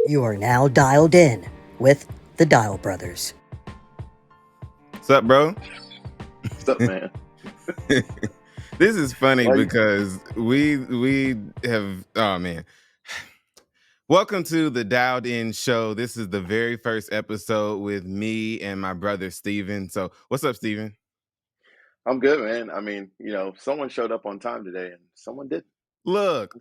You are now dialed in with the Dial Brothers. What's up, bro? What's up, man? This is funny Why you- because we have man. Welcome to the Dialed In Show. This is the very first episode with me and my brother Steven. So what's up, Steven? I'm good, man. I mean, someone showed up on time today and someone didn't. Look,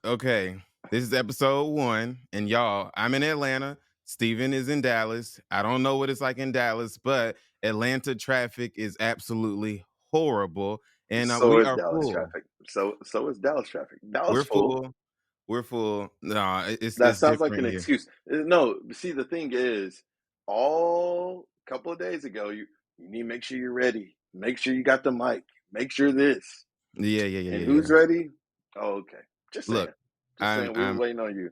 okay. This is episode 1, and y'all, I'm in Atlanta. Steven is in Dallas. I don't know what it's like in Dallas, but Atlanta traffic is absolutely horrible. And So we is are Dallas full. traffic. So is Dallas traffic. Dallas We're full. full. We're full. No, That it's sounds like different an here. excuse. No, see, the thing is, all a couple of days ago, you need to make sure you're ready. Make sure you got the mic. Make sure this. And Yeah. who's ready? Oh, okay. Just saying. Look, Just I'm saying. We were I'm waiting on you.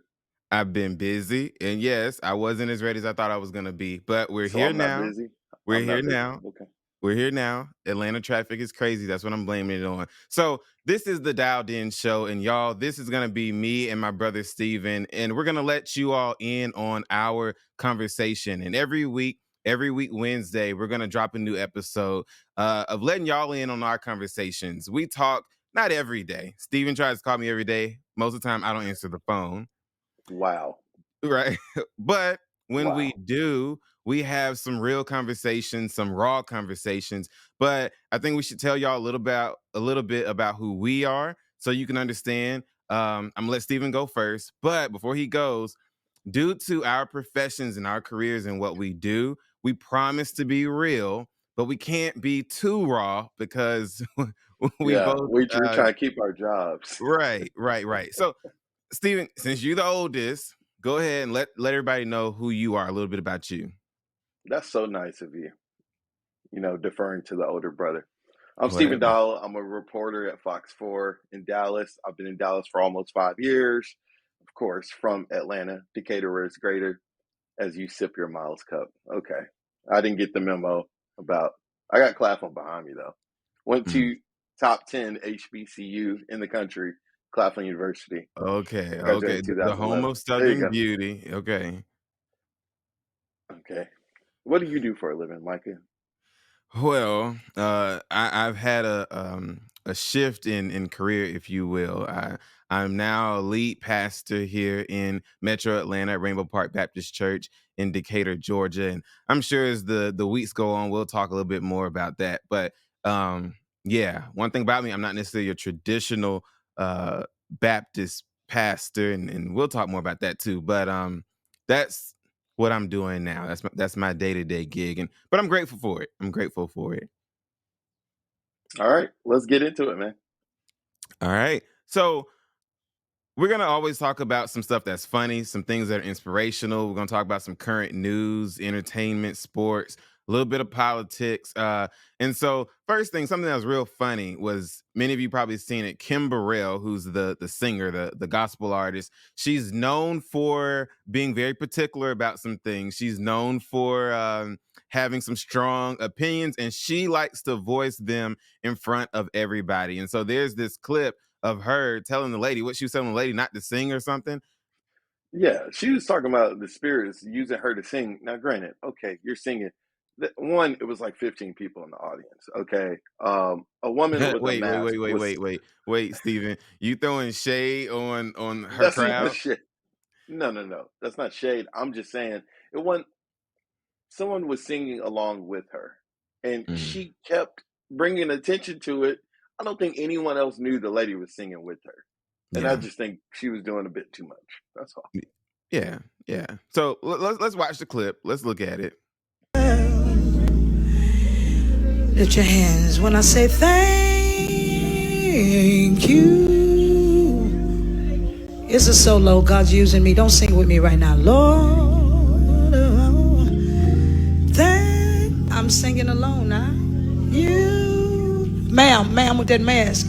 I've been busy, and yes, I wasn't as ready as I thought I was gonna be, but we're So here I'm not now. busy. We're I'm here not busy. now. Okay. We're here now. Atlanta traffic is crazy. That's what I'm blaming it on. So this is the Dialed In Show, and y'all, this is gonna be me and my brother Steven, and we're gonna let you all in on our conversation. And every week Wednesday, we're gonna drop a new episode of letting y'all in on our conversations. We talk not every day. Steven tries to call me every day. Most of the time, I don't answer the phone. Wow. Right. But when we Wow. do, we have some real conversations, some raw conversations. But I think we should tell y'all a little bit about who we are so you can understand. I'm gonna let Steven go first. But before he goes, due to our professions and our careers and what we do, we promise to be real, but we can't be too raw because we Yeah, both we're trying to keep our jobs. right. So Steven, since you're the oldest, go ahead and let everybody know who you are, a little bit about you. That's so nice of you, deferring to the older brother. I'm Stephen Whatever. Dahl. I'm a reporter at Fox 4 in Dallas. I've been in Dallas for almost 5 years. Of course, from Atlanta, Decatur, where it's greater, as you sip your Miles cup. Okay. I didn't get the memo about, I got Claflin behind me, though. Went Mm. to top 10 HBCU in the country, Claflin University. Okay. Graduated The home 2011. of There you Southern go. beauty. Okay. Okay. What do you do for a living, Micah? Well, I've had a shift in career, if you will. I'm now a lead pastor here in Metro Atlanta at Rainbow Park Baptist Church in Decatur, Georgia, and I'm sure as the weeks go on, we'll talk a little bit more about that. But yeah, one thing about me, I'm not necessarily a traditional Baptist pastor, and we'll talk more about that too. But that's what I'm doing now. That's my day-to-day gig, but I'm grateful for it. I'm grateful for it. All right, let's get into it, man. All right. So we're gonna always talk about some stuff that's funny, some things that are inspirational. We're gonna talk about some current news, entertainment, sports, a little bit of politics. And so first thing, something that was real funny was many of you probably seen it. Kim Burrell, who's the singer, the gospel artist, she's known for being very particular about some things. She's known for having some strong opinions, and she likes to voice them in front of everybody. And so there's this clip of her telling the lady what she was telling the lady not to sing or something. Yeah, she was talking about the spirits using her to sing. Now, granted, okay, you're singing. One, it was like 15 people in the audience. Okay, a woman with a wait, wait, mask wait, wait, was. wait, wait, wait, Steven. You throwing shade on her That's not crowd? shit. No. That's not shade. I'm just saying it wasn't. Someone was singing along with her, and Mm, she kept bringing attention to it. I don't think anyone else knew the lady was singing with her, and I yeah. just think she was doing a bit too much. That's all. Yeah. So let's watch the clip. Let's look at it. Lift your hands when I say thank you. It's a solo. God's using me. Don't sing with me right now. Lord, I'm singing alone now. You, ma'am, with that mask.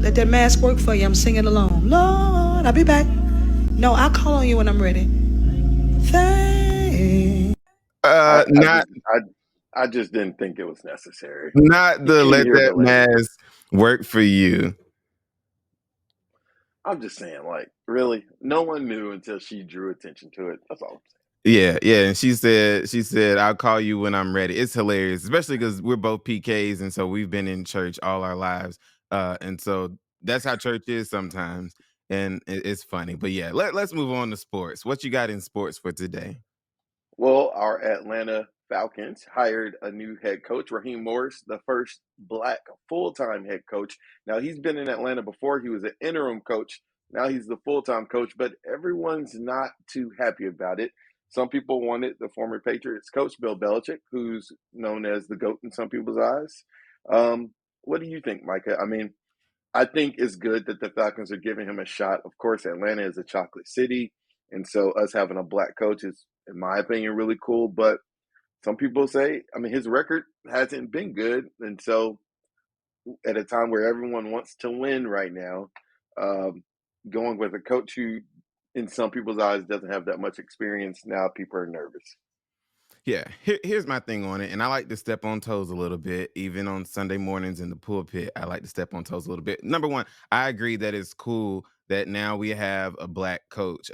Let that mask work for you. I'm singing alone. Lord, I'll be back. No, I'll call on you when I'm ready. Thank. I, I Not just I just didn't think it was necessary. not You the can let hear that the lady. mask work for you. I'm just saying, like, really, no one knew until she drew attention to it. That's all I'm Yeah, yeah, and she said, "I'll call you when I'm ready." It's hilarious, especially because 'cause we're both PKs, and so we've been in church all our lives, and so that's how church is sometimes, and it's funny, but yeah, let's move on to sports. What you got in sports for today? Well, our Atlanta Falcons hired a new head coach, Raheem Morris, the first black full-time head coach. Now, he's been in Atlanta before. He was an interim coach. Now he's the full-time coach, but everyone's not too happy about it. Some people wanted the former Patriots coach, Bill Belichick, who's known as the GOAT in some people's eyes. What do you think, Micah? I mean, I think it's good that the Falcons are giving him a shot. Of course, Atlanta is a chocolate city, and so us having a black coach is, in my opinion, really cool. But some people say, I mean, his record hasn't been good, and so at a time where everyone wants to win right now, um, going with a coach who, in some people's eyes, doesn't have that much experience, now people are nervous. Yeah, here's my thing on it, and I like to step on toes a little bit, even on Sunday mornings in the pulpit. I like to step on toes a little bit. Number one, I agree that it's cool that now we have a black coach.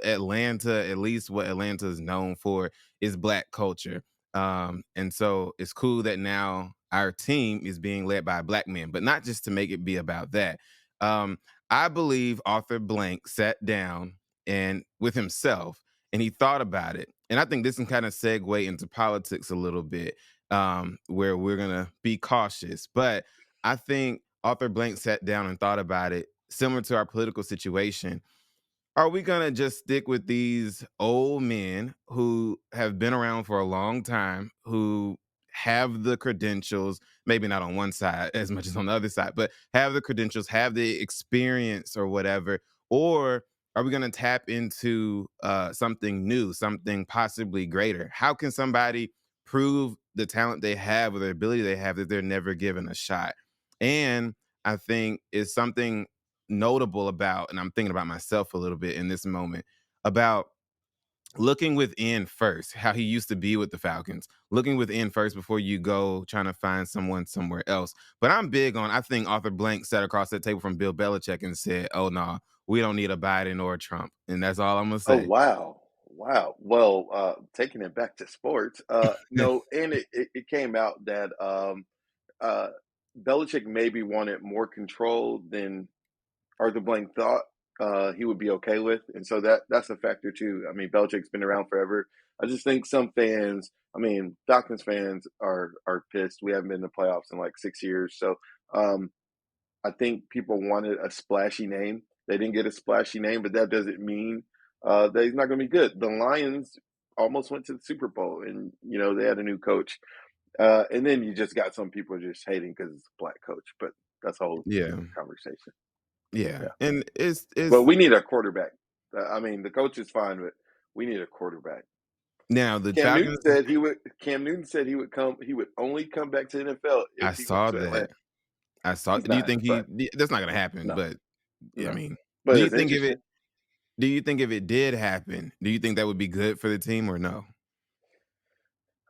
Atlanta, at least what Atlanta is known for, is black culture, and so it's cool that now our team is being led by a black man, but not just to make it be about that. Um, I believe Arthur Blank sat down and with himself and he thought about it. And I think this can kind of segue into politics a little bit, where we're gonna be cautious. But I think Arthur Blank sat down and thought about it, similar to our political situation. Are we gonna just stick with these old men who have been around for a long time, who have the credentials, maybe not on one side as much as on the other side, but have the credentials, have the experience or whatever? Or are we gonna tap into something new, something possibly greater? How can somebody prove the talent they have or the ability they have that they're never given a shot? And I think is something notable about, and I'm thinking about myself a little bit in this moment, about looking within first, how he used to be with the Falcons, looking within first before you go trying to find someone somewhere else. But I'm big on, I think Arthur Blank sat across that table from Bill Belichick and said, oh, no, we don't need a Biden or a Trump. And that's all I'm going to Oh, say. wow. Wow. Well, taking it back to sports, no, and it came out that uh, Belichick maybe wanted more control than Arthur Blank thought he would be okay with, and so that's a factor too. I mean, Belichick's been around forever. I just think some fans, I mean, Falcons fans are pissed. We haven't been in the playoffs in like 6 years, so um, I think people wanted a splashy name. They didn't get a splashy name, but that doesn't mean that he's not going to be good. The Lions almost went to the Super Bowl, and they had a new coach. And then you just got some people just hating because it's a black coach, but that's a whole Yeah. different conversation. Yeah. Yeah, And but it's we need a quarterback. I mean, the coach is fine, but we need a quarterback. now the Cam Newton Falcons, said he would. Cam Newton said he would come. He would only come back to the NFL I if he went saw to that. Atlanta. I saw, He's do you not, think but that's not going to happen, no, but I no. mean, But do you it's think if it, interesting. do you think if it did happen, do you think that would be good for the team or no?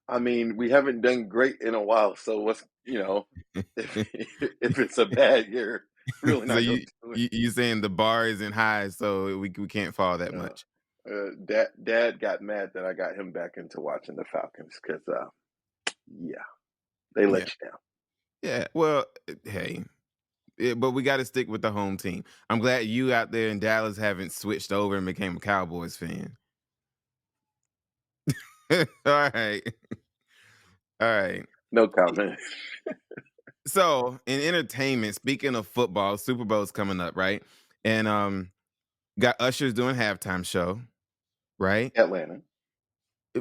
I mean, we haven't done great in a while, so if if it's a bad year, really So not going to do it. you saying the bar isn't high, so we can't fall that Uh, much. Dad got mad that I got him back into watching the Falcons because, yeah, they Yeah, let you down. yeah. Well, hey, but we got to stick with the home team. I'm glad you out there in Dallas haven't switched over and became a Cowboys fan. All right, all right. No comment. So in entertainment, speaking of football, Super Bowl's coming up, right? And got Usher's doing halftime show, right? Atlanta.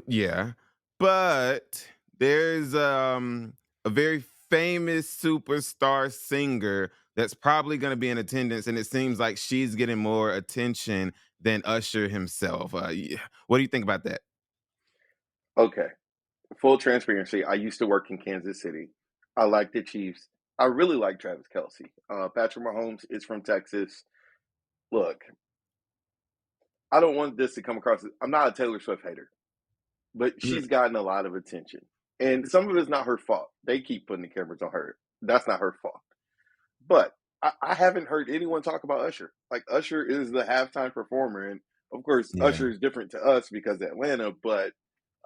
Yeah. But there's a very famous superstar singer that's probably going to be in attendance and it seems like she's getting more attention than Usher himself. What do you think about that? Okay. Full transparency. I used to work in Kansas City. I like the Chiefs. I really like Travis Kelsey. Patrick Mahomes is from Texas. Look, I don't want this to come across as I'm not a Taylor Swift hater, but Mm, she's gotten a lot of attention. And some of it's not her fault. They keep putting the cameras on her. That's not her fault. But I haven't heard anyone talk about Usher. Like Usher is the halftime performer, and of course, Yeah, Usher is different to us because Atlanta. But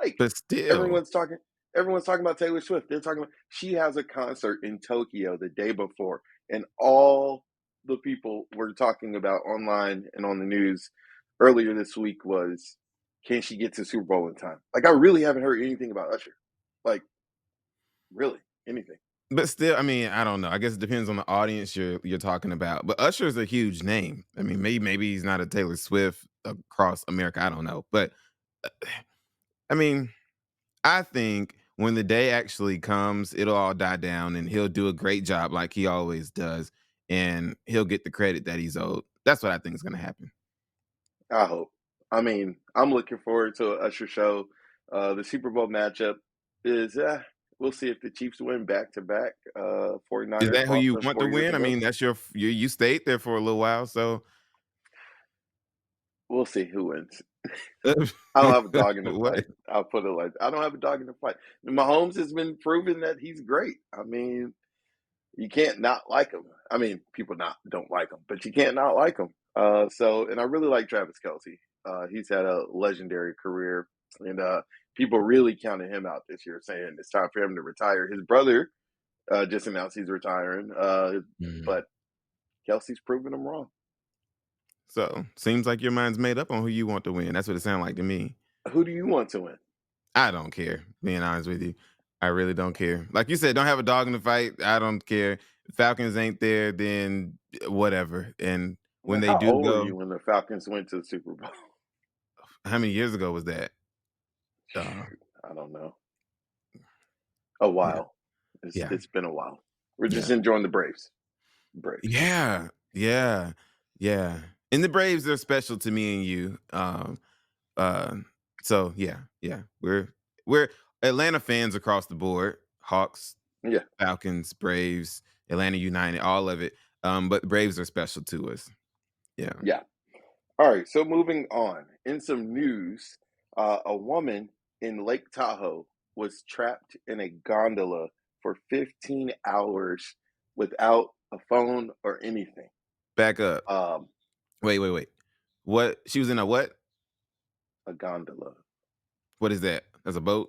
like but still, everyone's talking, everyone's talking about Taylor Swift. They're talking about she has a concert in Tokyo the day before, and all the people were talking about online and on the news earlier this week was, can she get to Super Bowl in time? Like I really haven't heard anything about Usher. Like really anything. but still, I mean, I don't know. I guess it depends on the audience you're talking about. But Usher is a huge name. I mean, maybe he's not a Taylor Swift across America. I don't know, but uh, I mean, I think when the day actually comes, it'll all die down, and he'll do a great job like he always does, and he'll get the credit that he's owed. That's what I think is going to happen. I hope. I mean, I'm looking forward to a Usher show. The Super Bowl matchup is, we'll see if the Chiefs win back to back. Is 49ers that who lost you them want to 4 years win? I ago. mean, that's you stayed there for a little while, so We'll see who wins. I don't have a dog in the fight. what? I'll put it like I don't have a dog in the fight. Mahomes has been proven that he's great. I mean, you can't not like him. I mean, people not don't like him, but you can't not like him. And I really like Travis Kelsey. He's had a legendary career, and people really counted him out this year, saying it's time for him to retire. His brother just announced he's retiring, Mm. but Kelsey's proven him wrong. So seems like your mind's made up on who you want to win. That's what it sounds like to me. Who do you want to win? I don't care, being honest with you. I really don't care. Like you said, don't have a dog in the fight. I don't care. Falcons ain't there, then whatever. And when Well, they how do old were go, you when the Falcons went to the Super Bowl? how many years ago was that? Uh, I don't know. A yeah, while. yeah, It's been a while. We're just yeah, enjoying the Braves. Braves. yeah, yeah, yeah. And the Braves are special to me and you. Uh, so yeah, yeah. We're Atlanta fans across the board. Hawks, Yeah. Falcons, Braves, Atlanta United, all of it. But the Braves are special to us. Yeah. Yeah. All right. So moving on. In some news, a woman in Lake Tahoe was trapped in a gondola for 15 hours without a phone or anything. Back up. Um, Wait. What? She was in a what? a gondola. What is that? That's a boat?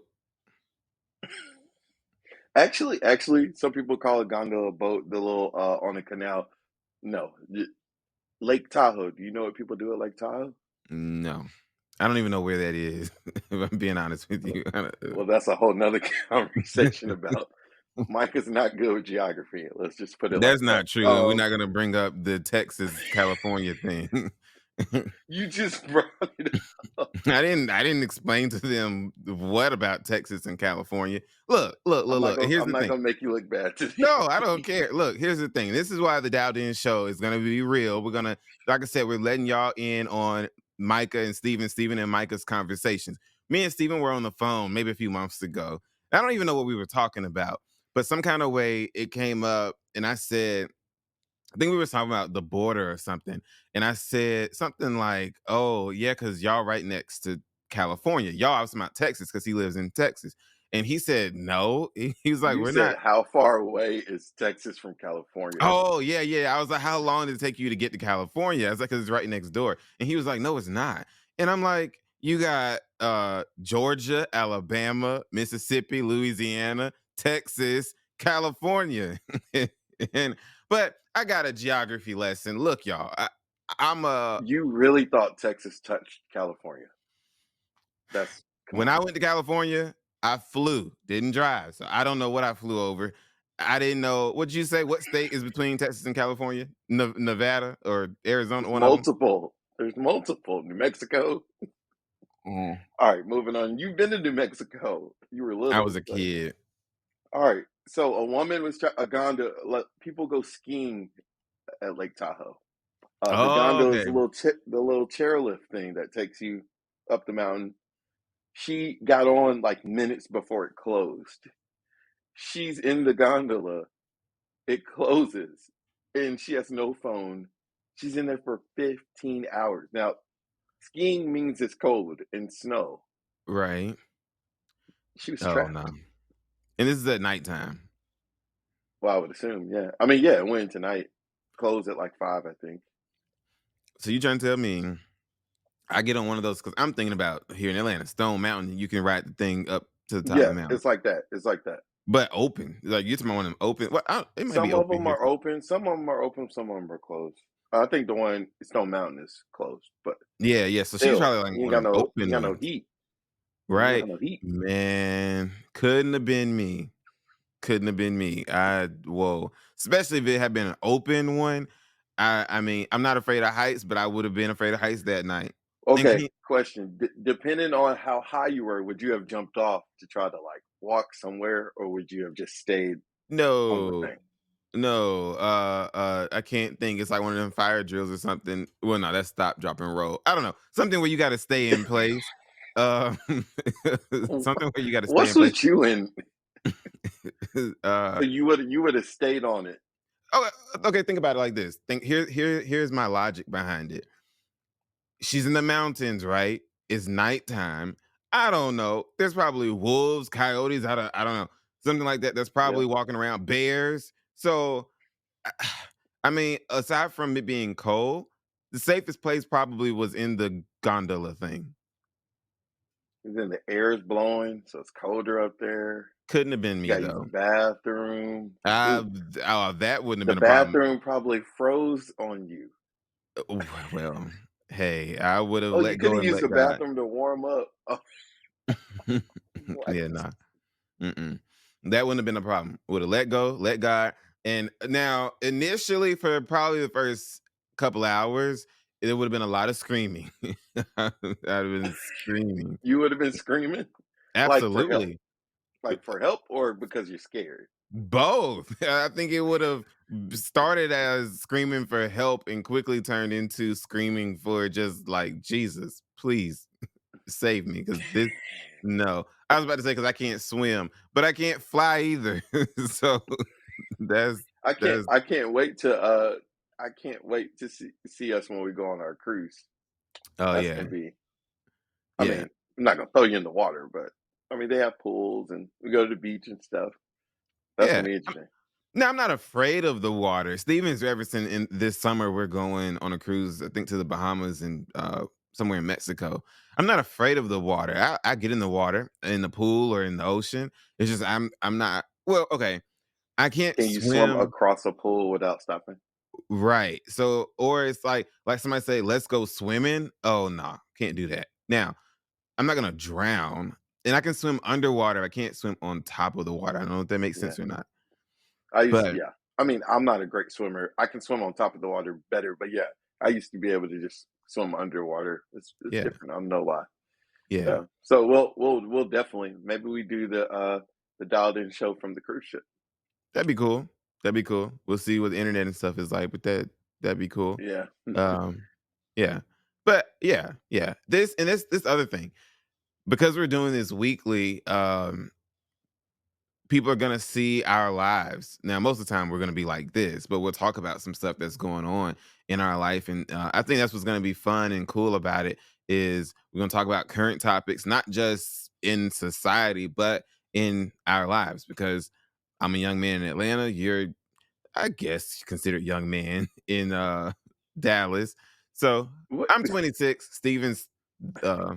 Actually, some people call a gondola boat, the little on a canal. No, Lake Tahoe. Do you know what people do at Lake Tahoe? No. I don't even know where that is, if I'm being honest with you. Well, that's a whole nother conversation about Mike is not good with geography. Let's just put it like That's that. not true. And we're not gonna bring up the Texas, California thing. You just brought it up. I didn't explain to them what about Texas and California. Look. Here's I'm the not thing. gonna make you look bad today. No, I don't care. Look, here's the thing. This is why the Dowd In show is gonna be real. We're gonna, like I said, we're letting y'all in on Micah and Steven and Micah's conversations. Me and Steven were on the phone maybe a few months ago. I don't even know what we were talking about, but some kind of way it came up, and I said, I think we were talking about the border or something. And I said something like, oh, yeah, because y'all right next to California. Y'all was about Texas because he lives in Texas. And he said, no. He was like, You we're said not. how far away is Texas from California? Oh, yeah. I was like, how long did it take you to get to California? I was like, because it's right next door. And he was like, no, it's not. And I'm like, you got Georgia, Alabama, Mississippi, Louisiana, Texas, California. and but I got a geography lesson. Look, y'all, I'm a You really thought Texas touched California? That's come when on. I went to California, I flew, didn't drive. So I don't know what I flew over. I didn't know. What'd you say? What state is between Texas and California? Nevada or Arizona? There's One of them. multiple. There's multiple. New Mexico. Mm. All right, moving on. You've been to New Mexico. You were I was little, a but kid. all right. So a woman was a gondola. People go skiing at Lake Tahoe. The Oh, gondola is okay. the little chairlift thing that takes you up the mountain. She got on like minutes before it closed. She's in the gondola. It closes, and she has no phone. She's in there for 15 hours. Now, skiing means it's cold and snow. Right. She was Oh no. trapped. And this is at nighttime. Well, I would assume, yeah. I mean, yeah, it went tonight. close at like 5, I think. So you trying to tell me I get on one of those because I'm thinking about here in Atlanta, Stone Mountain. You can ride the thing up to the top of Yeah, the mountain, it's like that. It's like that. but open. Like you're talking about one of them open. Well, it might be Some of open them here are too. open. Some of them are open. Some of them are closed. I think the one Stone Mountain is closed, but Yeah, yeah. So she's still, probably like you ain't one of got them no, you ain't open got no ones, heat. You ain't right? got no heat. Man, couldn't have been me. Couldn't have been me. Whoa. Especially if it had been an open one. I mean, I'm not afraid of heights, but I would have been afraid of heights that night. And Okay, can question. Depending on how high you were, would you have jumped off to try to like walk somewhere, or would you have just stayed on the no, thing? no, I can't think. It's like one of them fire drills or something. Well, no, that's stop, drop, and roll. I don't know. Something where you got to stay in place. Um, something where you got to stay What's in place. with you and uh, so you would have stayed on it? oh, okay. Think about it like this. Here's my logic behind it. She's in the mountains, right? It's nighttime. I don't know. There's probably wolves, coyotes. I don't know. Something like that. That's Yeah. probably walking around. Bears. So, I mean, aside from it being cold, the safest place probably was in the gondola thing. And then the air is blowing, so it's colder up there. Couldn't have been You me gotta use the though. bathroom. Uh, Ooh, that wouldn't have the been a problem. bathroom probably froze on you. Well, hey, I would have Oh, you let could go have and used let the God. bathroom to warm up. Oh, what? Yeah, nah. Mm-mm. That wouldn't have been a problem. Would have let go, let God. And now, initially, for probably the first couple hours, it would have been a lot of screaming. I'd have been screaming. You would have been screaming like for help, Absolutely. or because you're scared. Both. I think it would have started as screaming for help and quickly turned into screaming for just like, Jesus, please save me. Because this, no. I was about to say, because I can't swim, but I can't fly either. So that's, I can't. that's, I can't wait to. I can't wait to see us when we go on our cruise. oh, That's yeah. gonna be. I Yeah. mean, I'm not gonna throw you in the water, but I mean they have pools and we go to the beach and stuff. That's Yeah. gonna be interesting. No, I'm not afraid of the water. Stevens Jefferson in this summer we're going on a cruise, I think to the Bahamas and somewhere in Mexico. I'm not afraid of the water. I get in the water, in the pool or in the ocean. It's just I'm not well, okay. I can't Can you swim swim across a pool without stopping? right. So or it's like somebody say, let's go swimming. Oh no, can't do that. Now, I'm not gonna drown. And I can swim underwater. I can't swim on top of the water. I don't know if that makes Yeah, sense or not. I used. But Yeah, I mean, I'm not a great swimmer. I can swim on top of the water better, but yeah, I used to be able to just swim underwater. It's yeah, different. I don't know why. yeah. Yeah. So we'll definitely maybe we do the dialed in show from the cruise ship. That'd be cool. That'd be cool. We'll see what the internet and stuff is like, but that'd be cool. Yeah. Um, yeah. But yeah, yeah. This other thing, because we're doing this weekly, people are gonna see our lives. Now, most of the time we're gonna be like this, but we'll talk about some stuff that's going on in our life. And I think that's what's gonna be fun and cool about it is we're gonna talk about current topics, not just in society, but in our lives. Because I'm a young man in Atlanta. You're I guess considered young man in Dallas. So What? I'm 26. Steven's uh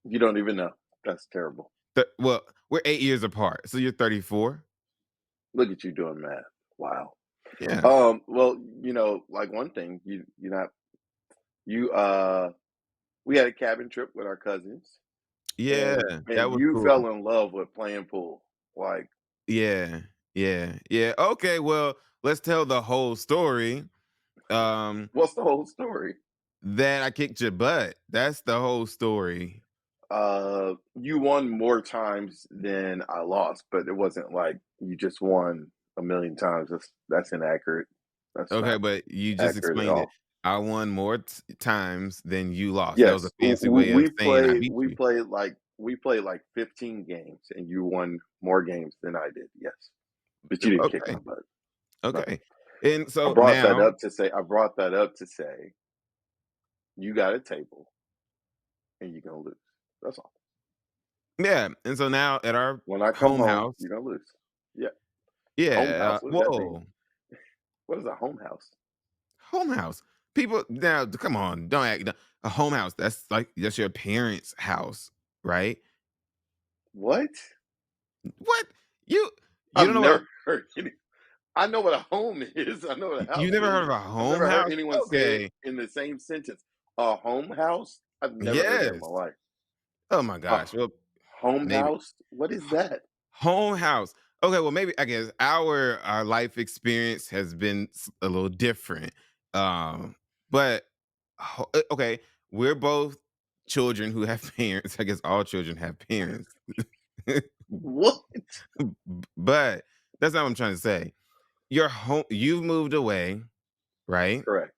You don't even know. That's terrible. well, we're 8 years apart. So you're 34. Look at you doing math. Wow. Yeah. Well, like one thing, you we had a cabin trip with our cousins Yeah. and That was you cool. fell in love with playing pool. Like, Yeah. Yeah. Yeah. Okay, well, let's tell the whole story. Um what's the whole story? that I kicked your butt. That's the whole story. You won more times than I lost, but it wasn't like you just won a million times. That's inaccurate. That's Okay, not but you just accurate at explained it. all. I won more times than you lost. That was a Yes, fancy way of we saying I played. beat We you. played like 15 games, and you won more games than I did. Yes, but you didn't kick Okay. my butt. No, Okay. And I so brought that now, up to say. I brought that up to say you got a table, and you're gonna lose. That's all. yeah, and so now at our When I come home home, house, you're gonna lose. Yeah, home yeah, house. What does that mean? whoa. What is a home house? home house. People now, come on, don't act. A home house. That's your parents' house, right? What? What you you I've don't know what never heard any. I know what a home is. I know what a you house never heard is. of a I've home never heard house? anyone say it Okay, in the same sentence. A home house? I've never heard that in my yes. life. Oh my A gosh. Well, home maybe house? What is that? home house. Okay, well, maybe I guess our life experience has been a little different. Um, but okay, we're both children who have parents. I guess all children have parents. What? But that's not what I'm trying to say. Your home, you've moved away, right? Correct.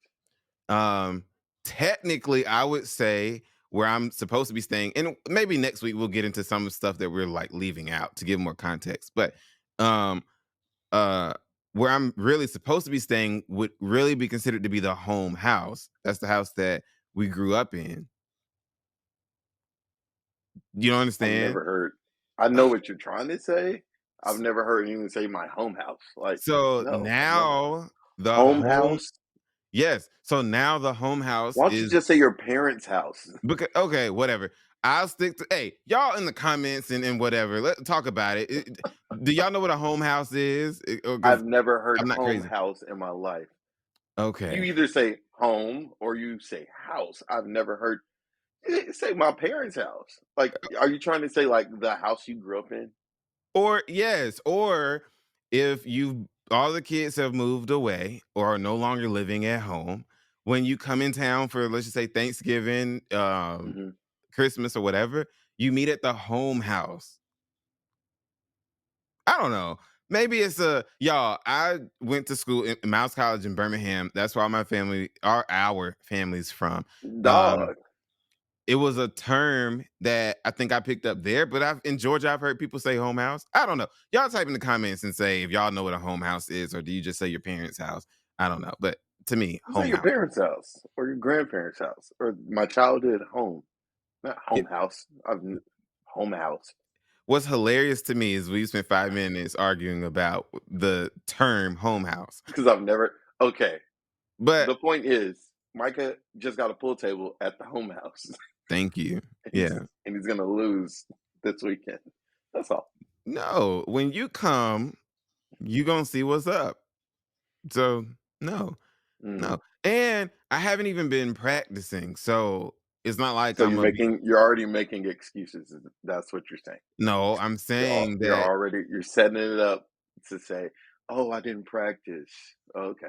Um, Technically, I would say where I'm supposed to be staying, and maybe next week we'll get into some stuff that we're like leaving out to give more context. But um, uh, where I'm really supposed to be staying would really be considered to be the home house. That's the house that we grew up in. You don't I've understand? never heard. I know what you're trying to say. I've never heard anyone say my home house. Like, So no, I've never. now the Home home, house? yes. So now the home house Why don't you is just say your parents' house? because okay, whatever. I'll stick to hey, y'all in the comments and whatever. Let's talk about it. Do y'all know what a home house is? Because I've never heard I'm not home crazy. house in my life. You Okay. either say home or you say house. I've never heard say my parents' house. Like, are you trying to say like the house you grew up in? Or yes, or if you all the kids have moved away or are no longer living at home, when you come in town for let's just say Thanksgiving, Hmm. Christmas or whatever, you meet at the home house. I don't know. Maybe it's a y'all. I went to school in Mouse College in Birmingham. That's where all my family, our family's from. Um, Dog. it was a term that I think I picked up there, but I've in Georgia, I've heard people say home house. I don't know. Y'all type in the comments and say if y'all know what a home house is, or do you just say your parents' house? I don't know. But to me, You say home your house. parents' house or your grandparents' house or my childhood home. Not home It, house. Home house. what's hilarious to me is we spent 5 minutes arguing about the term home house. Because I've never. Okay. But The point is, Micah just got a pool table at the home house. thank you. and he's Yeah. and he's gonna lose this weekend. That's all. No, when you come, you gonna see what's up. So no, Hmm. no. And I haven't even been practicing. So it's not like So I'm a you're already making excuses. That's what you're saying. no, I'm saying You're that already you're setting it up to say, "Oh, I didn't practice." Oh, okay,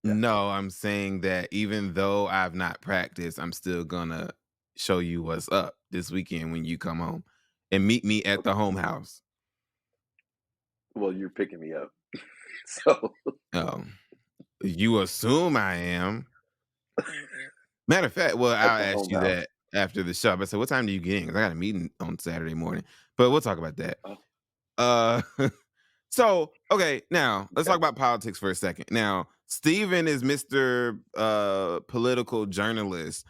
gotcha. no, I'm saying that even though I've not practiced, I'm still gonna show you what's up this weekend when you come home and meet me at the Okay. home house. Well, you're picking me up, so Um, you assume I am. Matter of fact, well, at I'll the ask home you house. that after the show. I said, "What time do you get in?" 'Cause I got a meeting on Saturday morning, but we'll talk about that. Oh, Uh, so okay, now let's okay. talk about politics for a second. Now, Steven is Mr. Political journalist,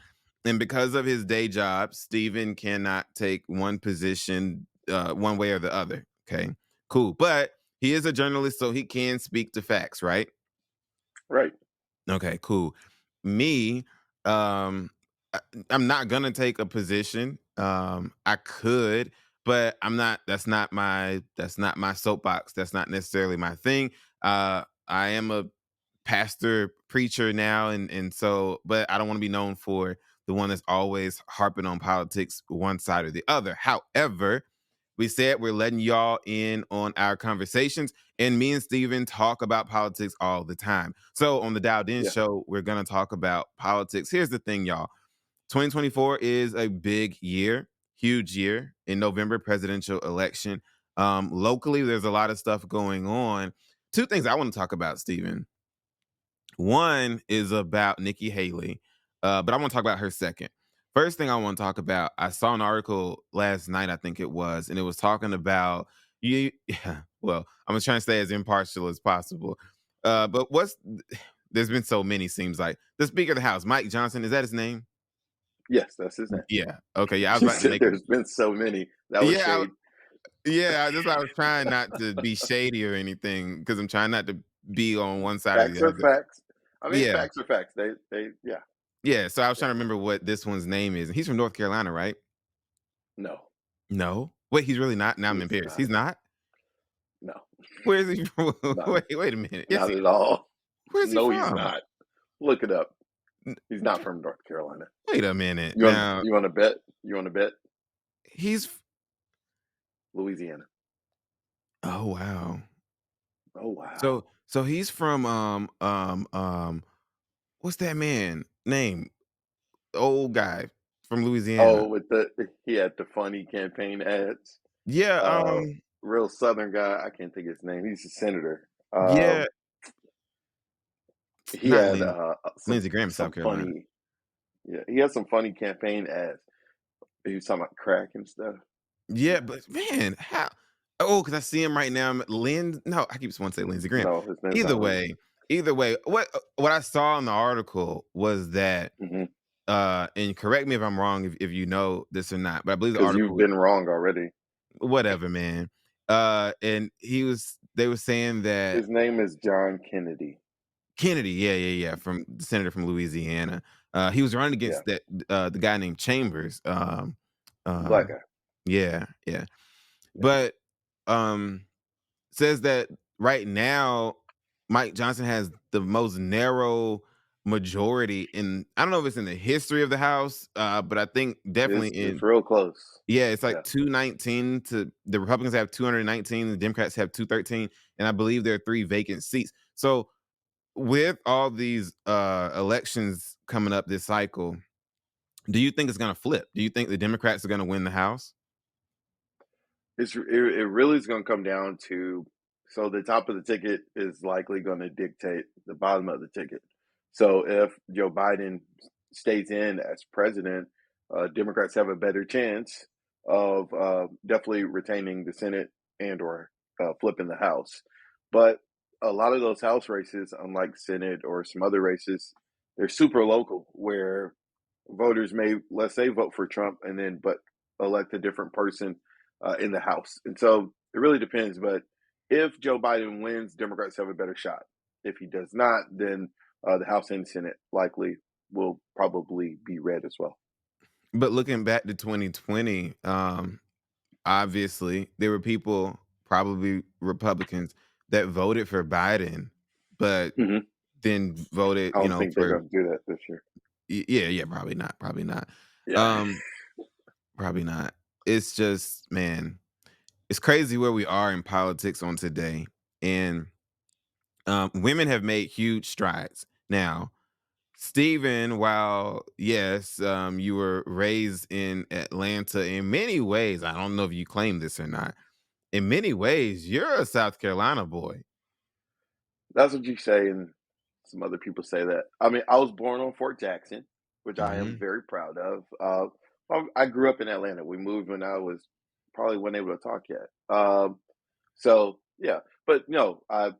and because of his day job, Steven cannot take one position one way or the other. Okay, cool, but he is a journalist, so he can speak to facts, right? Right. Okay, cool. Me, um, I, I'm not gonna take a position. I could, but I'm not. That's not my soapbox. That's not necessarily my thing. I am a pastor preacher now, and so, but I don't want to be known for the one that's always harping on politics, one side or the other. However, we said we're letting y'all in on our conversations, and me and Steven talk about politics all the time. So on the Dialed In Yeah. show, we're going to talk about politics. Here's the thing, y'all. 2024 is a big year, huge year in November, presidential election. Locally, there's a lot of stuff going on. Two things I want to talk about, Steven. One is about Nikki Haley, but I want to talk about her second. First thing I want to talk about, I saw an article last night, I think it was, and it was talking about you. Yeah, well, I'm trying to stay as impartial as possible. But there's been so many, seems like the Speaker of the House, Mike Johnson, is that his name? Yes, that's his name. Yeah. Okay. Yeah, I was You about to said make. there's been so many. That was Yeah, shade. yeah. That's why I was trying not to be shady or anything because I'm trying not to be on one side or Facts the are other. facts. I mean, Yeah. facts are facts. Yeah. Yeah. So I was Yeah. trying to remember what this one's name is. He's from North Carolina, right? No, No. Wait, he's really not? Now I'm he's embarrassed. not. He's not? No, Where is he from? not Wait a minute. Yes, not at all. where's he No, he's from? not. Look it up. N- He's not from North Carolina. Wait a minute. You want Now, you want to bet? You want to bet? he's Louisiana. oh wow. Oh wow. So he's from what's that man name? Old guy from Louisiana. Oh, he had the funny campaign ads. Yeah, Uh, Real Southern guy. I can't think of his name. He's a senator. yeah, He not had Lindsey Graham, South some Carolina. funny. Yeah, he had some funny campaign ads. He was talking about crack and stuff. Yeah, but man, how oh, because I see him right now. No, I keep wanting to say Lindsey Graham. No, his name's Either not Lindsey. way, either way, what I saw in the article was that Mm-hmm. and correct me if I'm wrong if you know this or not, but I believe the Because you've article been wrong already. whatever, man. And they were saying that His name is John Kennedy. Kennedy, yeah, from the senator from Louisiana. He was running Yeah, against the guy named Chambers. black Um, guy. yeah, yeah. Yeah, But says that right now Mike Johnson has the most narrow majority in I don't know if it's in the history of the House, but I think definitely it's in real close. yeah, it's Yeah. like 219 to the Republicans have 219, the Democrats have 213, and I believe there are 3 vacant seats. So with all these elections coming up this cycle, do you think it's going to flip? Do you think the Democrats are going to win the House? It really is going to come down to, so the top of the ticket is likely going to dictate the bottom of the ticket. So if Joe Biden stays in as president, Democrats have a better chance of definitely retaining the Senate and or flipping the House. But a lot of those House races, unlike Senate or some other races, they're super local where voters may, let's say, vote for Trump and then but elect a different person in the House. And so it really depends. But if Joe Biden wins, Democrats have a better shot. If he does not, then the House and Senate likely will probably be red as well. But looking back to 2020, obviously there were people, probably Republicans, that voted for Biden, but Mm-hmm. then voted, I don't think they're for going to do that this year. yeah, probably not. Yeah. Um, Probably not. It's just, man, it's crazy where we are in politics on today, and women have made huge strides. Now, Stephen, while yes, you were raised in Atlanta, in many ways, I don't know if you claim this or not. In many ways, you're a South Carolina boy. That's what you say, and some other people say that. I mean, I was born on Fort Jackson, which I am Hmm. very proud of. I grew up in Atlanta. We moved when I was probably wasn't able to talk yet. So yeah, but no, I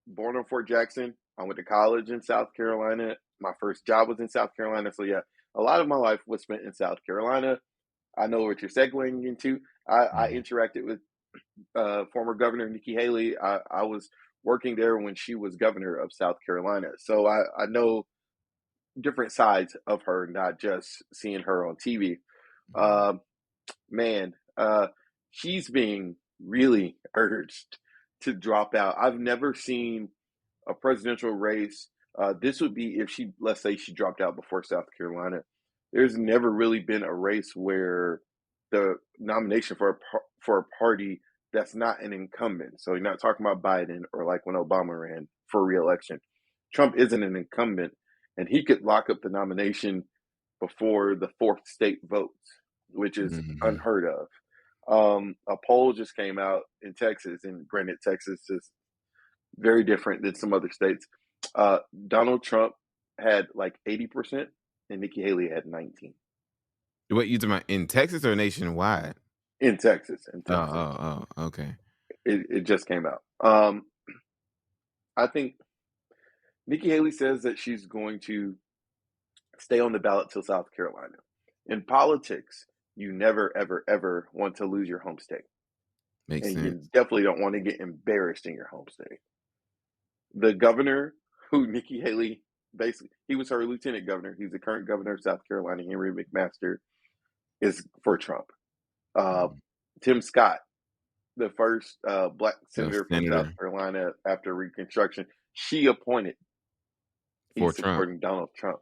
born on Fort Jackson. I went to college in South Carolina. My first job was in South Carolina. So yeah, a lot of my life was spent in South Carolina. I know what you're segueing into. I Hmm. interacted with former Governor Nikki Haley. I was working there when she was governor of South Carolina. So I know different sides of her, not just seeing her on TV. Um, man, she's being really urged to drop out. I've never seen a presidential race. This would be if she, let's say, she dropped out before South Carolina. There's never really been a race where the nomination for a party that's not an incumbent. So you're not talking about Biden or like when Obama ran for reelection. Trump isn't an incumbent, and he could lock up the nomination before the fourth state votes, which is Hmm. unheard of. A poll just came out in Texas, and granted, Texas is very different than some other states. Donald Trump had like 80%, and Nikki Haley had 19 What you talking about in Texas or nationwide? in Texas. In Oh, Texas, okay. it just came out. I think Nikki Haley says that she's going to stay on the ballot till South Carolina. In politics, you never, ever, ever want to lose your home state, Makes and you sense. definitely don't want to get embarrassed in your home state. The governor who Nikki Haley basically he was her lieutenant governor. He's the current governor of South Carolina. Henry McMaster is for Trump. Uh, Mhm. Tim Scott, the first black The senator from South senator Carolina after Reconstruction, she appointed. for He's Trump. supporting Donald Trump.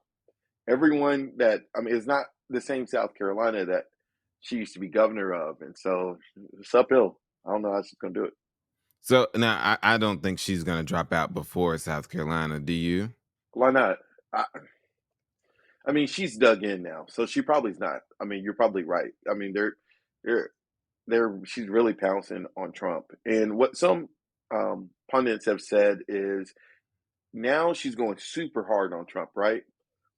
Everyone that I mean, it's not the same South Carolina that she used to be governor of, and so it's uphill. I don't know how she's gonna do it. So now I don't think she's gonna drop out before South Carolina. Do you? Why not? I, I mean, she's dug in now, so she probably's not. I mean, you're probably right. I mean, they're she's really pouncing on Trump, and what some pundits have said is now she's going super hard on Trump, right?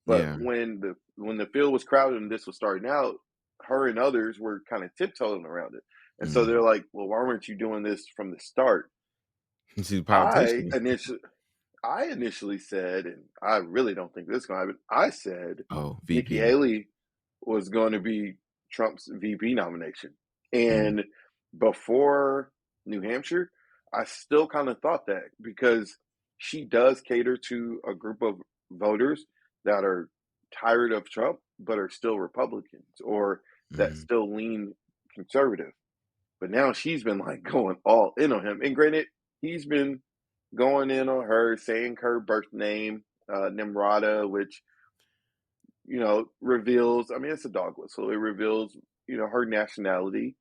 But Yeah. when the field was crowded and this was starting out, her and others were kind of tiptoeing around it, and so Mm. they're like, "Well, why weren't you doing this from the start?" She's a I politician. initially I initially said, and I really don't think this is going to happen. I said Oh, Nikki VP. Haley was going to be Trump's VP nomination, Mm. and before New Hampshire, I still kind of thought that because she does cater to a group of voters that are tired of Trump but are still Republicans or that Mm. still lean conservative. But now she's been like going all in on him. And granted, he's been going in on her, saying her birth name, Nimrata, which, reveals, I mean, it's a dog whistle. It reveals, her nationality.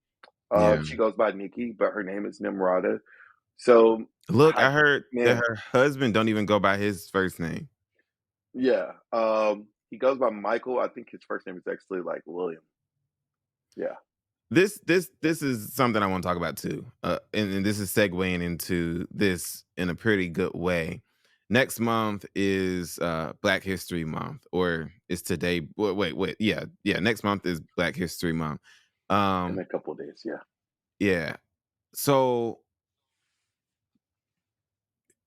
Yeah. She goes by Nikki, but her name is Nimrata. So, Look, I, I heard that man, her husband don't even go by his first name. yeah. He goes by Michael. I think his first name is actually like William. Yeah. This is something I want to talk about too. And this is segueing into this in a pretty good way. Next month is Black History Month, or is today wait, yeah, next month is Black History Month. In Um a couple of days. Yeah. yeah. So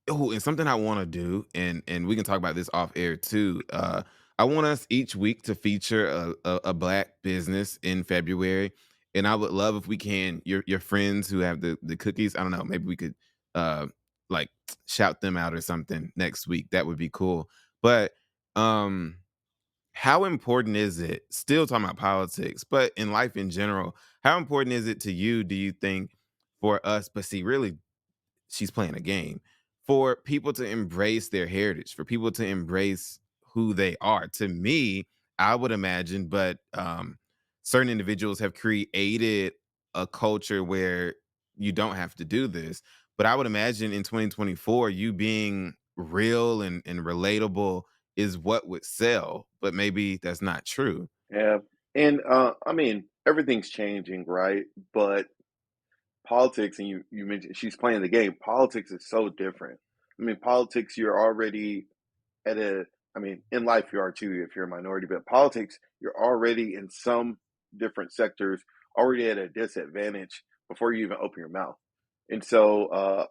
oh, and something I want to do, and we can talk about this off air too. I want us each week to feature a black business in February, and I would love if we can your friends who have the cookies. I don't know, maybe we could uh like shout them out or something next week. That would be cool. But um, how important is it? Still talking about politics, but in life in general, how important is it to you? Do you think for us? But see, really she's playing a game for people to embrace their heritage, for people to embrace who they are. To me, I would imagine, but certain individuals have created a culture where you don't have to do this. But I would imagine in 2024, you being real and relatable is what would sell. But maybe that's not true. Yeah. And I mean, everything's changing, right? But politics, and you mentioned she's playing the game. Politics is so different. I mean, politics, you're already at a, I mean, in life you are too if you're a minority, but politics, you're already in some different sectors already at a disadvantage before you even open your mouth. And so,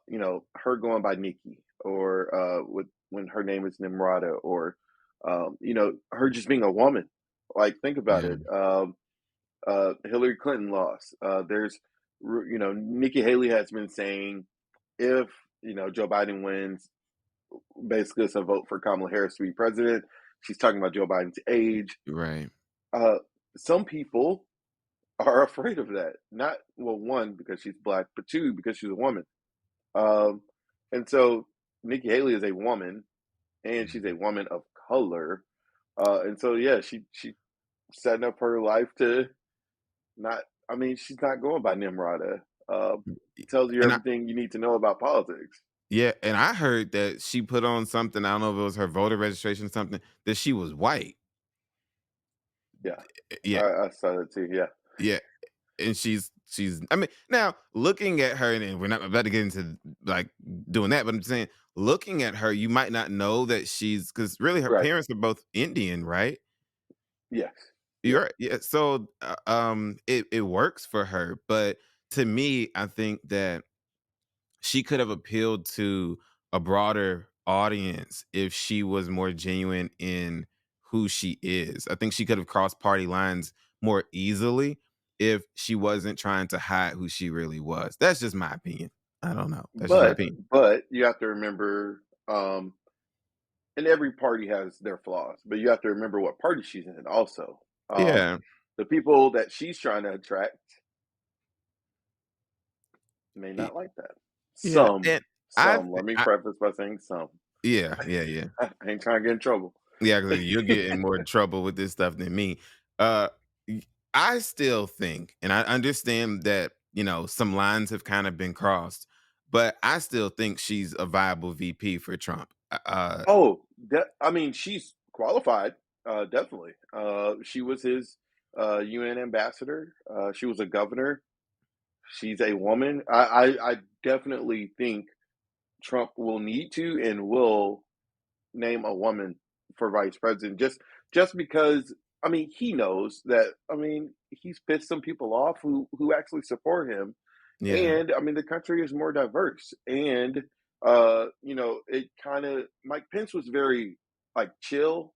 her going by Nikki or when her name is Nimrata or, her just being a woman. Like, think about Yeah. it. Hillary Clinton lost. Nikki Haley has been saying if, Joe Biden wins, basically it's a vote for Kamala Harris to be president. She's talking about Joe Biden's age. Right. Uh, some people are afraid of that. Not, well, one, because she's black, but two, because she's a woman. Um, and so Nikki Haley is a woman, and she's a woman of color. And so, yeah, she setting up her life to not, I mean, she's not going by Nimrata. Uh, tells you And I, everything you need to know about politics. yeah, and I heard that she put on something, I don't know if it was her voter registration or something, that she was white. Yeah, Yeah, I saw that too. Yeah, yeah, and she's I mean, now looking at her, and we're not about to get into, like, doing that, but I'm saying, looking at her, you might not know that she's because really her right. parents are both Indian, right? Yes. Yeah. You're right, yeah, so, it works for her, but to me, I think that she could have appealed to a broader audience if she was more genuine in who she is. I think she could have crossed party lines more easily if she wasn't trying to hide who she really was. That's just my opinion. I don't know. That's just my But opinion. but you have to remember, and every party has their flaws, but you have to remember what party she's in also. Yeah, The people that she's trying to attract may y- not like that. yeah, Some, and some. Let me preface by saying some. yeah. I ain't trying to get in trouble. Yeah, 'cause you'll get in more trouble with this stuff than me. Uh, y I still think, and I understand that, some lines have kinda been crossed, but I still think she's a viable VP for Trump. Oh, I mean, she's qualified, definitely. She was his UN ambassador. She was a governor. She's a woman. I definitely think Trump will need to and will name a woman for vice president just because I mean he knows that I mean he's pissed some people off who actually support him, Yeah, and I mean the country is more diverse, and it kind of Mike Pence was very like chill,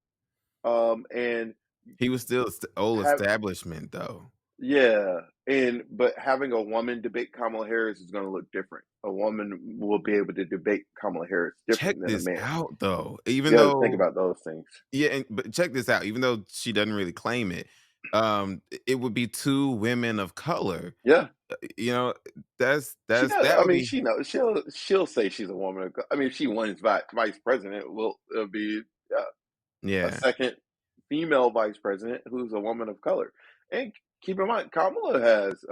and he was still old have establishment, though. yeah, and but having a woman debate Kamala Harris is going to look different. A woman will be able to debate Kamala Harris Check different than a this man. out, though, You even got to think though about those things. but check this out, even though she doesn't really claim it, it would be 2 women of color. Yeah. You know, She that's does. that I would mean, be she knows. She'll say she's a woman. I mean, if she wins vice president, it'll be a yeah. second female vice president who's a woman of color. And keep in mind, Kamala has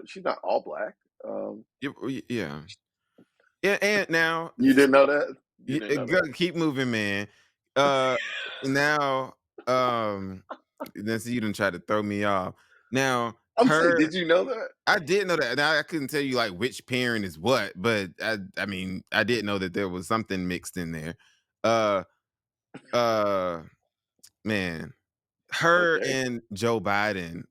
she's not all black. Yeah. Yeah, and now You didn't know that? You y didn't know that? keep moving, man. Uh, now, then see you done tried to throw me off. Now, I'm saying, did you know that? I did know that. Now I couldn't tell you like which parent is what, but I mean, I did know that there was something mixed in there. Uh, uh, man, her Okay. and Joe Biden,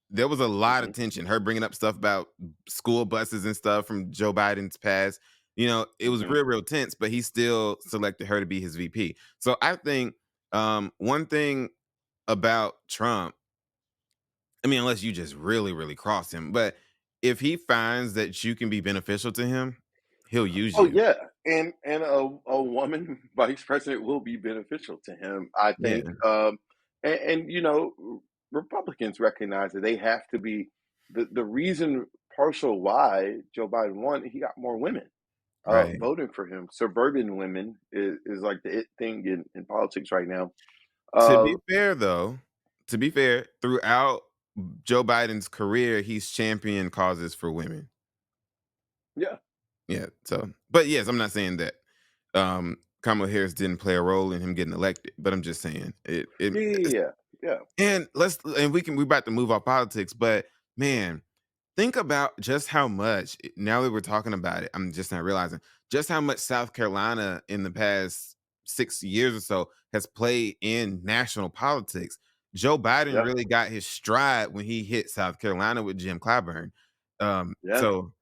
there was a lot of Hmm. tension. Her bringing up stuff about school buses and stuff from Joe Biden's past. It was Hmm. real tense, but he still selected her to be his VP. So I think one thing about Trump, I mean, unless you just really, really cross him, but if he finds that you can be beneficial to him, he'll use Oh you. yeah, and a woman vice president will be beneficial to him, I think. Yeah, And Republicans recognize that they have to be the reason partial why Joe Biden won. He got more women right. voting for him. Suburban women is like the it thing in politics right now. To Uh, be fair, though, to be fair, throughout Joe Biden's career, he's championed causes for women. yeah, Yeah. So, but yes, I'm not saying that Kamala Harris didn't play a role in him getting elected, but I'm just saying yeah, yeah, yeah, yeah. we're about to move off politics, but man, think about just how much now that we're talking about it, I'm just not realizing just how much South Carolina in the past 6 years or so has played in national politics. Joe Biden Yeah. really got his stride when he hit South Carolina with Jim Clyburn. Yeah. So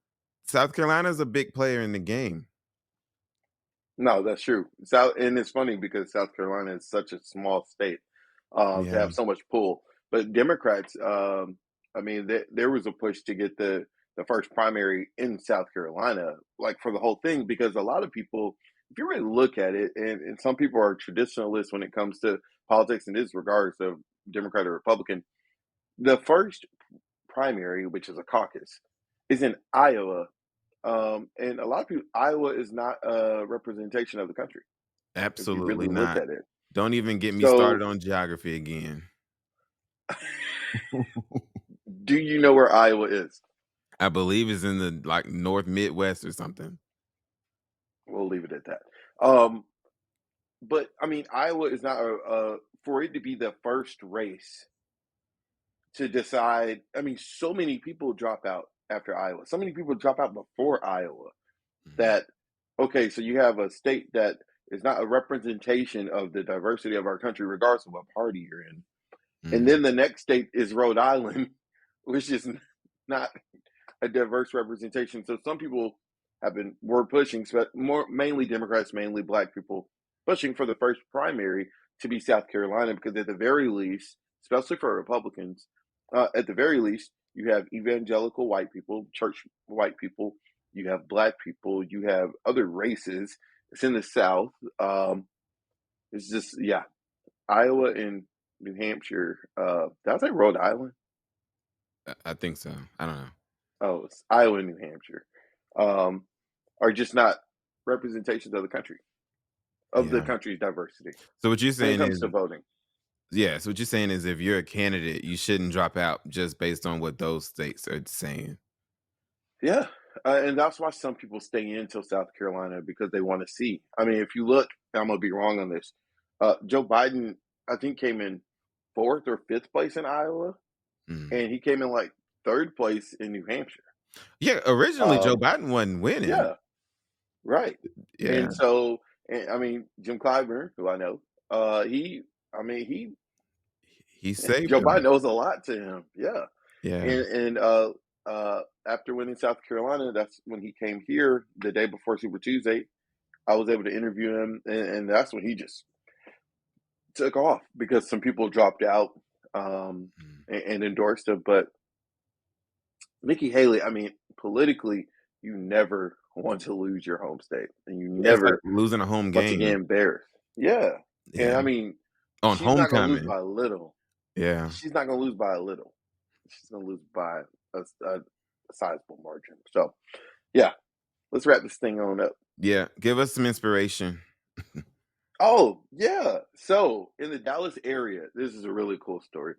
South Carolina is a big player in the game. No, that's true. South, and it's funny because South Carolina is such a small state to Yeah, have so much pull. But Democrats, I mean, there was a push to get the first primary in South Carolina, like for the whole thing, because a lot of people, if you really look at it, and some people are traditionalists when it comes to politics, and this regards of Democrat or Republican, the first primary, which is a caucus, is in Iowa, and a lot of people, Iowa is not a representation of the country if you really absolutely look not. at it. Don't even get me started So, on geography again. do you know where Iowa is? I believe it's in the like North Midwest or something. We'll leave it at that. Um, but I mean, Iowa is not for it to be the first race to decide. I mean, so many people drop out after Iowa. So many people drop out before Iowa Mhm, that okay, so you have a state that is not a representation of the diversity of our country, regardless of what party you're in. And mhm. then the next state is Rhode Island, which is not a diverse representation. So some people were pushing, more mainly Democrats, mainly Black people, pushing for the first primary to be South Carolina because at the very least, especially for Republicans, at the very least, you have evangelical white people, church white people, you have Black people, you have other races. It's in the South. It's just Iowa and New Hampshire. Did I say Rhode Island? I think so. I don't know. Oh, it's Iowa and New Hampshire. Um, are just not representations of the country, of the Yeah. country's diversity So what you're when it saying comes is, to voting. yeah. So what you're saying is, if you're a candidate, you shouldn't drop out just based on what those states are saying. Yeah, and that's why some people stay in till South Carolina because they want to see. I mean, if you look, I'm gonna be wrong on this. Joe Biden, I think, came in fourth or fifth place in Iowa, Mm. and he came in like third place in New Hampshire. Yeah. Originally, Joe Um, Biden wasn't winning. yeah, right. Yeah. And so, I mean, Jim Clyburn, who I know, I mean, He saved Joe Biden him. owes a lot to him. Yeah, Yeah. and after winning South Carolina, that's when he came here the day before Super Tuesday. I was able to interview him, and that's when he just took off because some people dropped out Mm. and endorsed him. But Nikki Haley, I mean, politically, you never want to lose your home state, and you Yeah, it's like never losing a home want to get game. embarrassed. Yeah, and Yeah. I mean, On she's not going to lose homecoming. by a little. Yeah. She's not going to lose by a little. She's going to lose by a sizable margin. So, yeah, let's wrap this thing on up. Yeah. Give us some inspiration. Oh, yeah. So, in the Dallas area, this is a really cool story.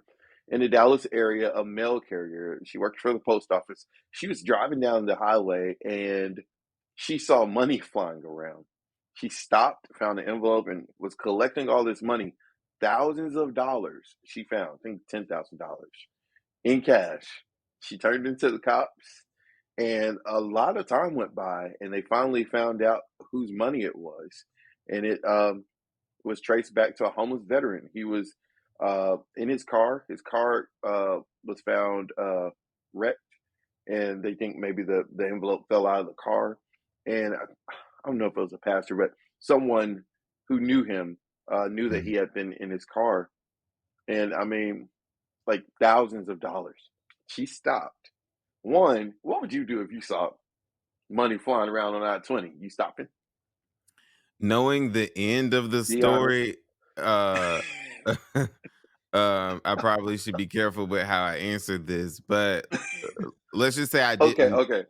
In the Dallas area, a mail carrier, she worked for the post office. She was driving down the highway and she saw money flying around. She stopped, found an envelope, and was collecting all this money, thousands of dollars she found, I think $10,000 in cash. She turned into the cops, and a lot of time went by, and they finally found out whose money it was. And it was traced back to a homeless veteran. He was in his car. His car was found wrecked, and they think maybe the envelope fell out of the car. And I don't know if it was a pastor, but someone who knew him knew that he Mm. had been in his car. And I mean, like thousands of dollars. She stopped. One, what would you do if you saw money flying around on I-20? You stopping? Knowing the end of the Be honest. story, I probably should be careful with how I answer this, but let's just say I Okay, didn't. okay.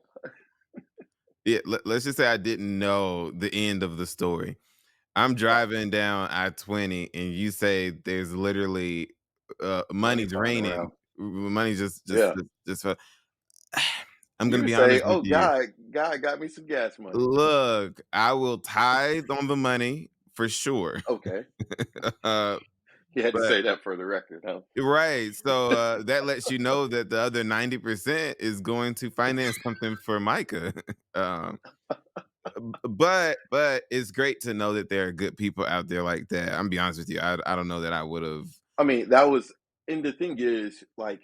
Yeah, let's just say I didn't know the end of the story. I'm Right. driving down I-20, and you say there's literally Money money's flying raining. around. Money just just just. Fell. I'm You gonna would be say, honest with "Oh, you. God got me some gas money." Look, I will tithe on the money for sure. Okay. uh, You had to but say that for the record, huh? right, so that lets you know that the other 90% is going to finance something for Micah. um, but it's great to know that there are good people out there like that. I'm be honest with you, I don't know that I would have. I mean, that was and the thing is, like,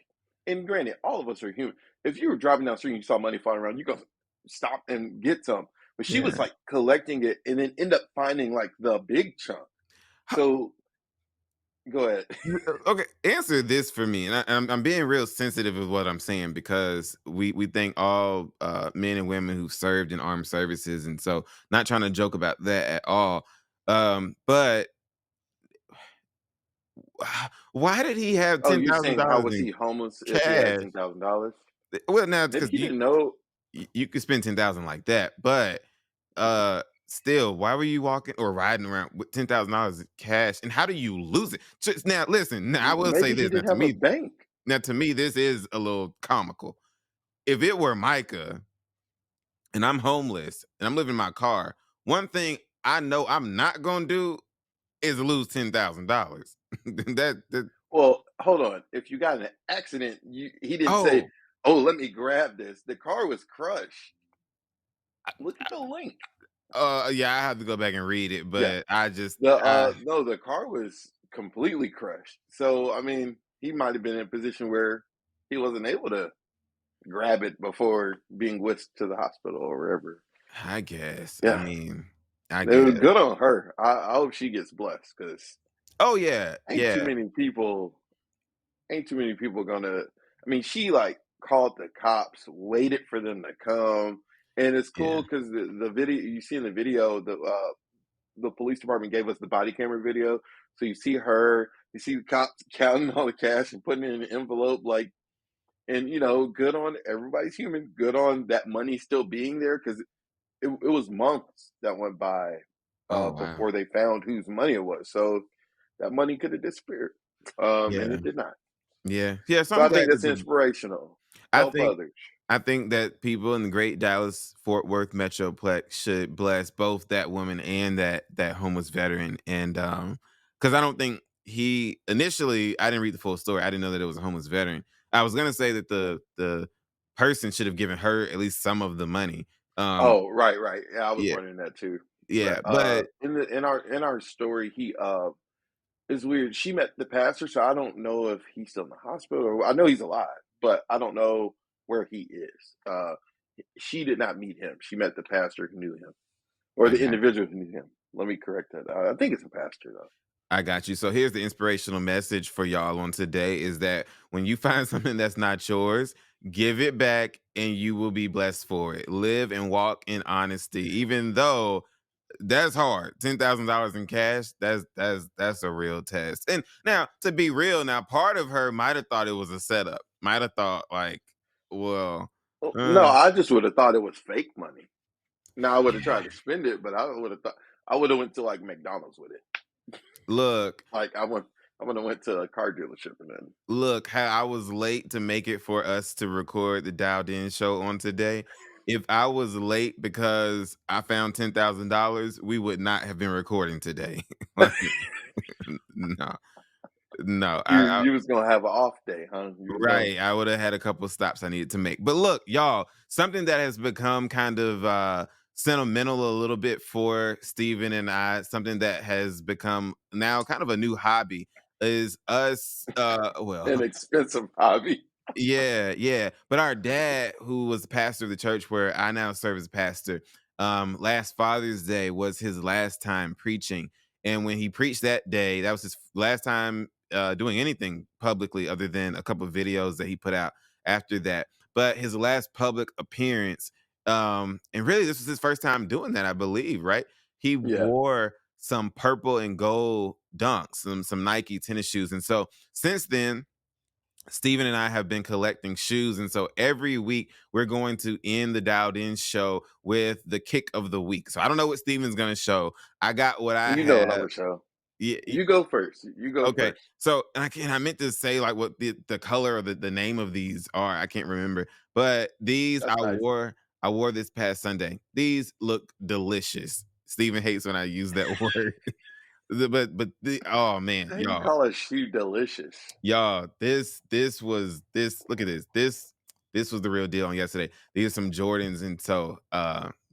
and granted, all of us are human. If you were driving down the street and you saw money flying around, you go stop and get some. But she was Yeah. like collecting it and then end up finding like the big chunk. So go ahead. Okay, answer this for me, and I'm being real sensitive with what I'm saying because we thank all men and women who served in armed services, and so not trying to joke about that at all. But why did he have Oh, ten you're thousand saying how dollars was in he homeless if he had cash? $10,000? Well, now Maybe because he didn't know. you could spend 10,000 like that, but still, why were you walking or riding around with $10,000 in cash? And how do you lose it? Just now, listen. Now, I will say Maybe he this. didn't have a bank. Now to me, this is a little comical. If it were Micah and I'm homeless and I'm living in my car, one thing I know I'm not gonna do is lose $10,000. that Well, hold on. If you got in an accident, he didn't say, oh, "Oh, let me grab this." The car was crushed. Look at the link. yeah, I have to go back and read it, Yeah. but I just The no, the car was completely crushed. So, I mean, he might have been in a position where he wasn't able to grab it before being whisked to the hospital or wherever. I guess. I Yeah. mean, I It was guess. good on her. I hope she gets blessed because Oh yeah, ain't too yeah, many people ain't too many people gonna I mean, she like called the cops, waited for them to come. And it's yeah. cool because the video you see in the video, the police department gave us the body camera video. So you see her, you see the cops counting all the cash and putting it in an envelope, like, and good on everybody's human, good on that money still being there, because it was months that went by Oh wow. before they found whose money it was. So that money could have disappeared, and Yeah. it did not. Yeah. So So I'm I think glad that's that inspirational. I Help think others. I think that people in the great Dallas Fort Worth Metroplex should bless both that woman and that homeless veteran. And because I don't think he initially, I didn't read the full story. I didn't know that it was a homeless veteran. I was gonna say that Yeah. the person should have given her at least some of the money. Um Oh, right, right. Yeah, I was yeah, wondering that too. But yeah. But in our story, he it's weird. She met the pastor, so I don't know if he's still in the hospital, or I know he's alive, but I don't know where he is. She did not meet him. She met the pastor who knew him, or I the got individual who knew him. Let me correct that. I think it's a pastor though. I got you. So here's the inspirational message for y'all on today is that when you find something that's not yours, give it back and you will be blessed for it. Live and walk in honesty, even though that's hard. $10,000 in cash, that's a real test. And now to be real, now part of her might have thought it was a setup. Might have thought like, well, Well, no, uh, I just would have thought it was fake money. Now I would have tried to spend it, but I would have thought I would have went to like McDonald's with it. look, Like I would have went to a car dealership and then. Look, how I was late to make it for us to record the Dialed In show on today. If I was late because I found $10,000, we would not have been recording today. Like, no, no. You was gonna have an off day, huh? You was gonna. Right. I would have had a couple of stops I needed to make. But look, y'all, something that has become kind of sentimental a little bit for Steven and I, something that has become now kind of a new hobby is us well, An expensive hobby. yeah, yeah. But our dad, who was the pastor of the church where I now serve as pastor, last Father's Day was his last time preaching. And when he preached that day, that was his last time doing anything publicly other than a couple of videos that he put out after that. But his last public appearance, and really this was his first time doing that, I believe, right? He Yeah. wore some purple and gold dunks, some Nike tennis shoes. And so since then, Steven and I have been collecting shoes. And so every week we're going to end the Dialed In show with the kick of the week. So I don't know what Steven's going to show. I got what I You know what I'm have. gonna show. Yeah. You go first. You go Okay. first. So I meant to say like what the color or the name of these are. I can't remember. But these That's nice. I wore this past Sunday. These look delicious. Steven hates when I use that word. Oh man, How you y'all. call a shoe delicious? Y'all, this was this look at this was the real deal on yesterday. These are some Jordans, and so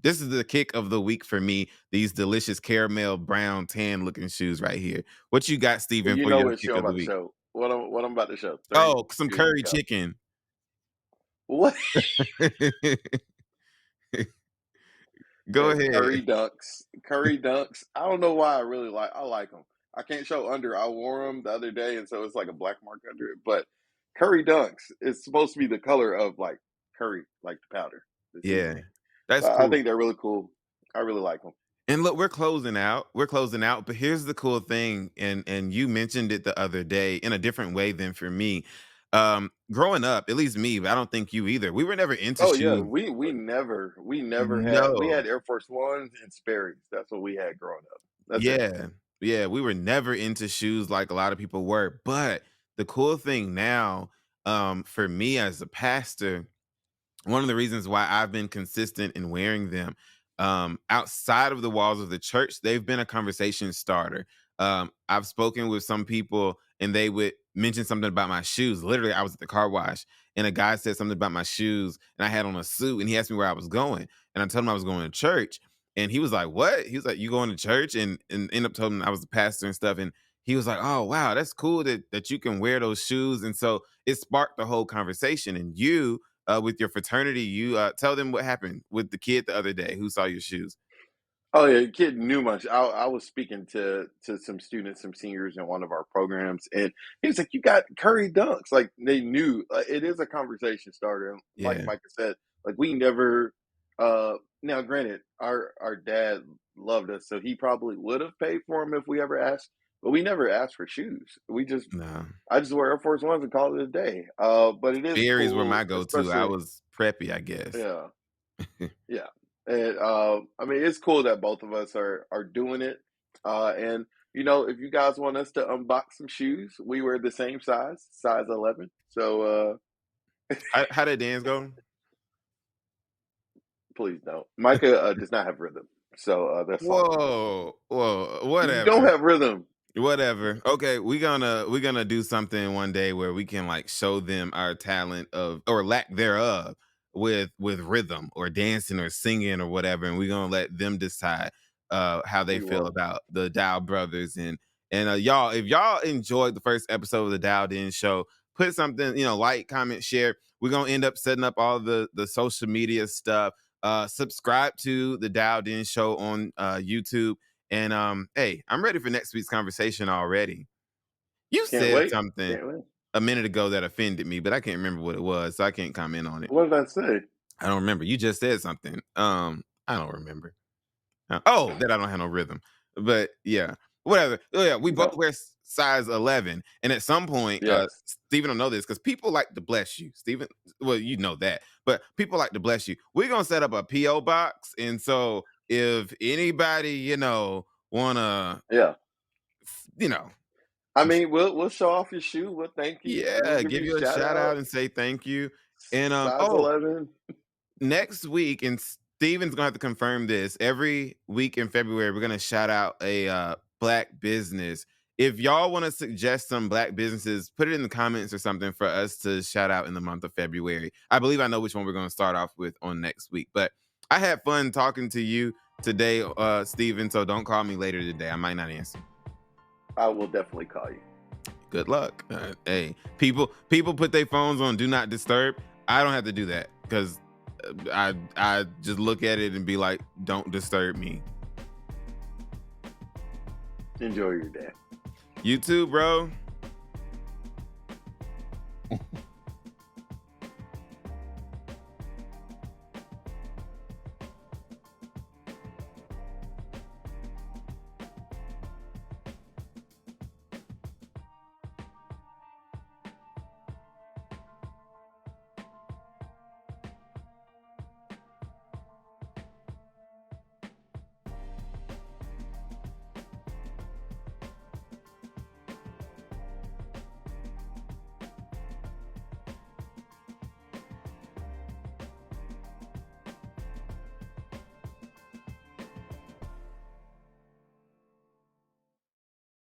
this is the kick of the week for me. These delicious caramel brown tan looking shoes right here. What you got, Well, Steven, you for know your what kick show I'm of the about to week? show. What I'm about to show. Three, Oh, some two, curry go. chicken. What? Go Yeah, ahead. curry dunks. Curry dunks. I don't know why I like them. I can't show under. I wore them the other day, and so it's like a black mark under it. But curry dunks is supposed to be the color of like curry, like the powder, the Yeah, seasoning. that's So I cool. think they're really cool. I really like them. And look, we're closing out. We're closing out, but here's the cool thing, and you mentioned it the other day in a different way than for me. Growing up, at least me, but I don't think you either. We were never into Oh yeah, shoes. we never had No. Air Force Ones and Sperry's. That's what we had growing up. That's it. Yeah. Yeah, we were never into shoes like a lot of people were. But the cool thing now, for me as a pastor, one of the reasons why I've been consistent in wearing them outside of the walls of the church, they've been a conversation starter. I've spoken with some people and they would mention something about my shoes. Literally, I was at the car wash and a guy said something about my shoes and I had on a suit and he asked me where I was going. And I told him I was going to church. And he was like, "What?" He was like, "You going to church?" And end up telling him I was the pastor and stuff. And he was like, "Oh, wow, that's cool that you can wear those shoes." And so it sparked the whole conversation. And you with your fraternity, you tell them what happened with the kid the other day who saw your shoes. Oh yeah, the kid knew much. I was speaking to some students, some seniors in one of our programs, and he was like, "You got curry dunks." Like they knew it is a conversation starter. And like Yeah, Micah said, like we never. Now, granted, our dad loved us, so he probably would have paid for them if we ever asked. But we never asked for shoes. No. I just wear Air Force Ones and call it a day. But it is Berries were my cool, go-to. I especially was preppy, I guess. yeah, yeah. And I mean, it's cool that both of us are doing it. And if you guys want us to unbox some shoes, we wear the same size 11. So How did dance go? please don't. Micah does not have rhythm, so that's fine. Whoa, You don't whatever. have rhythm. Whatever. Okay, we're gonna do something one day where we can like show them our talent of or lack thereof with rhythm or dancing or singing or whatever, and we're gonna let them decide how they We feel will. about the Dow brothers and y'all. If y'all enjoyed the first episode of the Dow Den Show, put something like, comment, share. We're gonna end up setting up all the social media stuff. Subscribe to the Dow Den Show on YouTube. And hey, I'm ready for next week's conversation already. You Can't said wait. something Can't wait. a minute ago that offended me, but I can't remember what it was, so I can't comment on it. What did I say? I don't remember. You just said something. I don't remember. Oh, that I don't have no rhythm. But yeah, whatever. Oh, yeah, we both No. wear size 11, and at some point, Yes. Steven don't know this because people like to bless you, Steven. Well, you know that, but people like to bless you. We're gonna set up a PO box, and so if anybody wanna Yeah. you know I mean, we'll show off your shoe. We'll thank you. We'll yeah, give give you a you a shout shout out. out and say thank you. And Size 11. next week, and Steven's gonna have to confirm this. Every week in February, we're gonna shout out a black business. If y'all want to suggest some black businesses, put it in the comments or something for us to shout out in the month of February. I believe I know which one we're gonna start off with on next week. But I had fun talking to you today, Steven. So don't call me later today. I might not answer. I will definitely call you. Good luck. Hey, people put their phones on do not disturb. I don't have to do that because I just look at it and be like, don't disturb me. Enjoy your day. You too, bro.